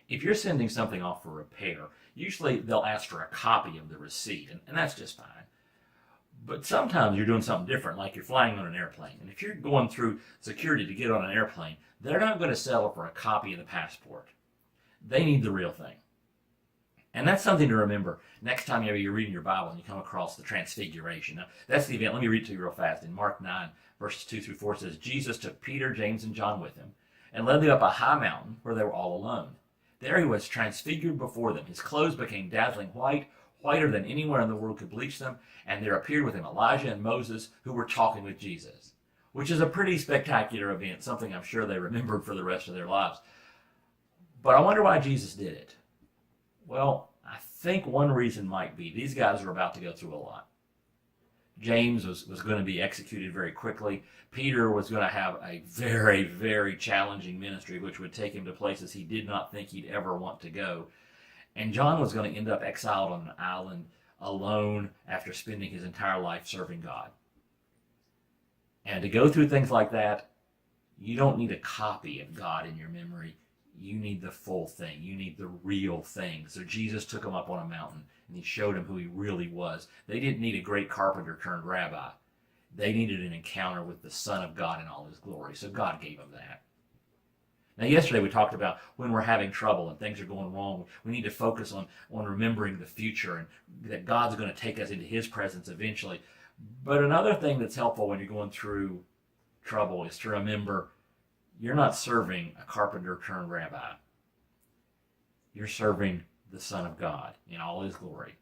If you're sending something off for repair, usually they'll ask for a copy of the receipt, and that's just fine. But sometimes you're doing something different, like you're flying on an airplane. And if you're going through security to get on an airplane, they're not going to settle for a copy of the passport. They need the real thing. And that's something to remember next time you're reading your Bible and you come across the Transfiguration. Now, that's the event. Let me read it to you real fast. In Mark 9, verses 2 through 4, it says, Jesus took Peter, James, and John with him and led them up a high mountain where they were all alone. There he was transfigured before them. His clothes became dazzling white, whiter than anywhere in the world could bleach them, and there appeared with him Elijah and Moses, who were talking with Jesus, which is a pretty spectacular event, something I'm sure they remembered for the rest of their lives. But I wonder why Jesus did it. Well, I think one reason might be these guys are about to go through a lot. James was going to be executed very quickly. Peter was going to have a very, very challenging ministry, which would take him to places he did not think he'd ever want to go. And John was going to end up exiled on an island alone after spending his entire life serving God. And to go through things like that, you don't need a copy of God in your memory. You need the full thing. You need the real thing. So Jesus took him up on a mountain and he showed him who he really was. They didn't need a great carpenter turned rabbi. They needed an encounter with the Son of God in all his glory. So God gave him that. Now, yesterday we talked about when we're having trouble and things are going wrong, we need to focus on remembering the future and that God's going to take us into his presence eventually. But another thing that's helpful when you're going through trouble is to remember you're not serving a carpenter turned rabbi. You're serving the Son of God in all his glory.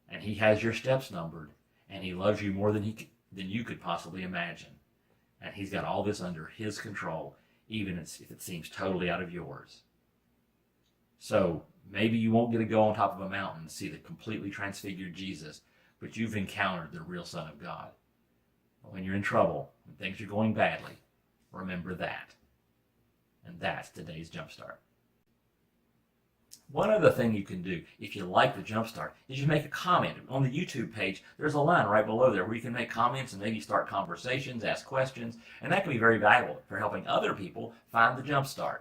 And he has your steps numbered, and he loves you more than you could possibly imagine. And he's got all this under his control, even if it seems totally out of yours. So maybe you won't get to go on top of a mountain and see the completely transfigured Jesus, but you've encountered the real Son of God. When you're in trouble, when things are going badly, remember that. And that's today's Jumpstart. One other thing you can do, if you like the Jumpstart, is you make a comment. On the YouTube page, there's a line right below there where you can make comments and maybe start conversations, ask questions, and that can be very valuable for helping other people find the Jumpstart.